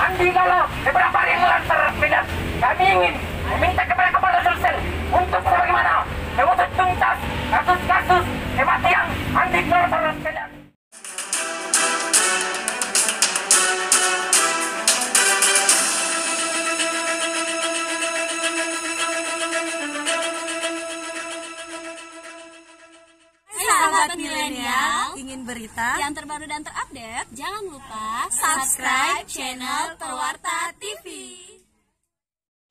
Andi Lolo beberapa hari yang lalu terpidana. Kami ingin meminta kepada Kapolda Sulsel untuk sebagaimana mengusut tuntas kasus-kasus kematian Andi Lolo terpidana. Sahabat milenial, ingin berita yang terbaru dan terupdate, jangan lupa subscribe channel Pewarta TV.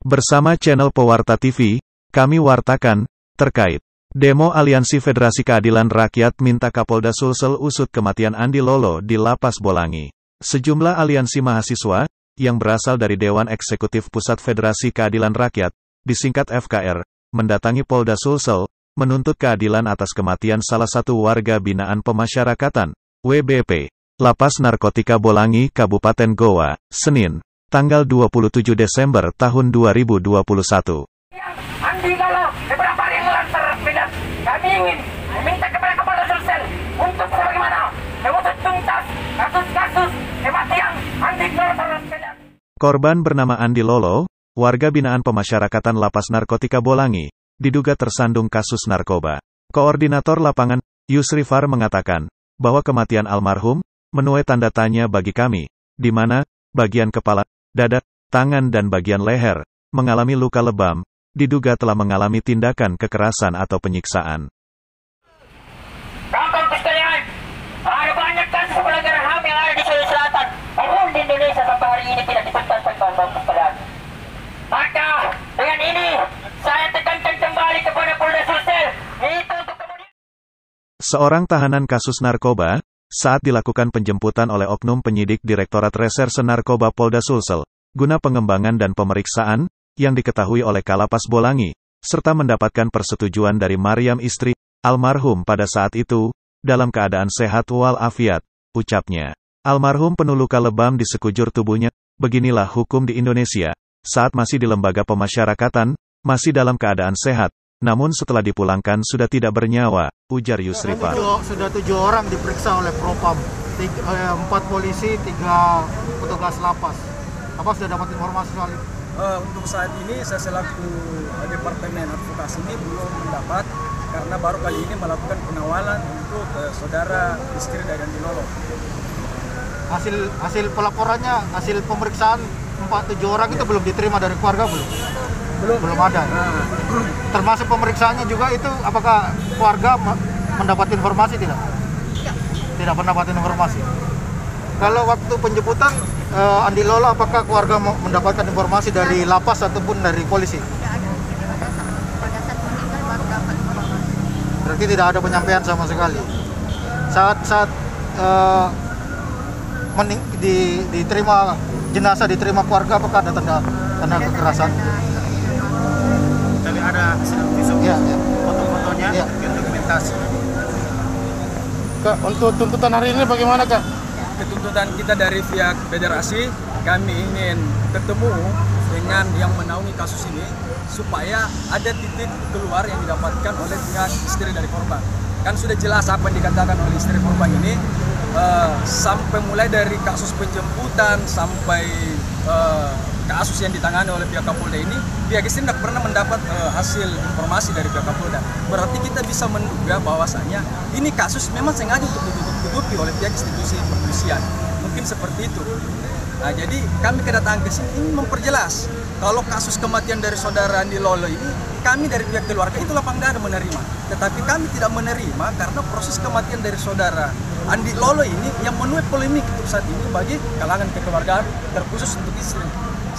Bersama channel Pewarta TV, kami wartakan, terkait demo Aliansi Federasi Keadilan Rakyat minta Kapolda Sulsel usut kematian Andi Lolo di Lapas Bolangi. Sejumlah aliansi mahasiswa, yang berasal dari Dewan Eksekutif Pusat Federasi Keadilan Rakyat, disingkat FKR, mendatangi Polda Sulsel, menuntut keadilan atas kematian salah satu warga binaan pemasyarakatan, WBP, Lapas Narkotika Bolangi, Kabupaten Goa, Senin, tanggal 27 Desember tahun 2021. Andi Lolo beberapa hari yang lalu terpidana. Kami ingin meminta kepada Kapolda Sulsel untuk sebagaimana mengusut tuntas kasus-kasus kematian Andi Lolo terpidana. Korban bernama Andi Lolo, warga binaan pemasyarakatan Lapas Narkotika Bolangi, diduga tersandung kasus narkoba. Koordinator lapangan, Yusrifar mengatakan, bahwa kematian almarhum, menuai tanda tanya bagi kami, di mana, bagian kepala, dada, tangan dan bagian leher, mengalami luka lebam, diduga telah mengalami tindakan kekerasan atau penyiksaan. Kampung sekalian, ada banyak kasus pelanggaran HAM yang ada di Sulawesi Selatan. Namun di Indonesia sampai hari ini tidak dituntaskan kampung sekalian. Maka, dengan ini, saya tekankan kembali kepada Polda Sulsel, itu untuk kemudian. Seorang tahanan kasus narkoba, saat dilakukan penjemputan oleh oknum penyidik Direktorat Reserse Narkoba Polda Sulsel, guna pengembangan dan pemeriksaan, yang diketahui oleh Kalapas Bolangi, serta mendapatkan persetujuan dari Mariam istri, almarhum pada saat itu, dalam keadaan sehat walafiat, ucapnya. Almarhum penuh luka lebam di sekujur tubuhnya, beginilah hukum di Indonesia, saat masih di lembaga pemasyarakatan, masih dalam keadaan sehat, namun setelah dipulangkan sudah tidak bernyawa, ujar Yusrifar. Sudah 7 orang diperiksa oleh Propam, 4 polisi, 3 petugas lapas. Apa sudah dapat informasi soal itu? Untuk saat ini saya selaku Departemen Advokasi ini belum mendapat, karena baru kali ini melakukan pengawalan untuk saudara istri dari Andi Lolo. Hasil pelaporannya, hasil pemeriksaan 7 orang itu belum diterima dari keluarga belum ada. Termasuk pemeriksaannya juga itu, apakah keluarga mendapat informasi tidak? Tidak pernah dapat informasi. Kalau waktu penjemputan Andi Lolo, apakah keluarga mendapatkan informasi dari lapas ataupun dari polisi? tidak ada. Pada saat meninggal baru dapat informasi. Berarti tidak ada penyampaian sama sekali. Saat diterima jenazah, diterima keluarga, apakah ada tanda kekerasan? Tapi ada hasil visum, foto-fotonya, dokumentasi. Kak, untuk tuntutan hari ini bagaimana, Kak? Tuntutan kita dari pihak federasi, kami ingin ketemu dengan yang menaungi kasus ini supaya ada titik keluar yang didapatkan oleh pihak istri dari korban. Kan sudah jelas apa yang dikatakan oleh istri korban ini, sampai mulai dari kasus penjemputan sampai kasus yang ditangani oleh pihak Kapolda ini, pihak istri tidak pernah mendapat hasil informasi dari pihak Kapolda. Berarti kita bisa menduga bahwasanya ini kasus memang sengaja untuk ditutup-tutupi oleh pihak institusi kepolisian. Mungkin seperti itu. Nah, jadi kami kedatangan ke sini ingin memperjelas kalau kasus kematian dari saudara Andi Lolo ini, kami dari pihak keluarga itu lapang dada menerima. Tetapi kami tidak menerima karena proses kematian dari saudara Andi Lolo ini yang menuai polemik untuk saat ini bagi kalangan kekeluargaan, terkhusus untuk istri.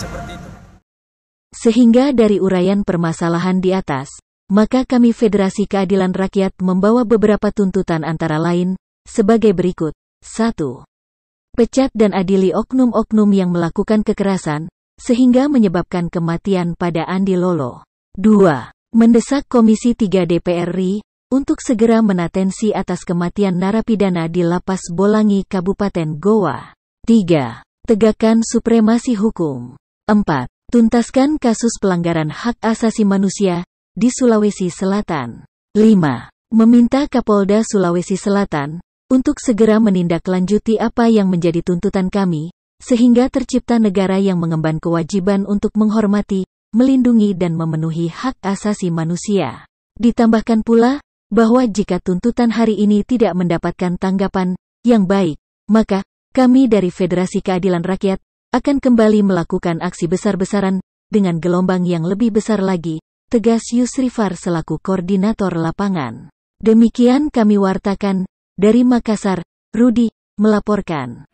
Seperti itu. Sehingga dari uraian permasalahan di atas, maka kami Federasi Keadilan Rakyat membawa beberapa tuntutan antara lain, sebagai berikut. 1. Pecat dan adili oknum-oknum yang melakukan kekerasan, sehingga menyebabkan kematian pada Andi Lolo. 2. Mendesak Komisi 3 DPR RI, untuk segera menatensi atas kematian narapidana di Lapas Bolangi Kabupaten Goa. 3. Tegakkan supremasi hukum. 4. Tuntaskan kasus pelanggaran hak asasi manusia di Sulawesi Selatan. 5. Meminta Kapolda Sulawesi Selatan untuk segera menindaklanjuti apa yang menjadi tuntutan kami, sehingga tercipta negara yang mengemban kewajiban untuk menghormati, melindungi dan memenuhi hak asasi manusia. Ditambahkan pula, bahwa jika tuntutan hari ini tidak mendapatkan tanggapan yang baik, maka kami dari Federasi Keadilan Rakyat akan kembali melakukan aksi besar-besaran dengan gelombang yang lebih besar lagi, tegas Yusrifar selaku koordinator lapangan. Demikian kami wartakan, dari Makassar, Rudi melaporkan.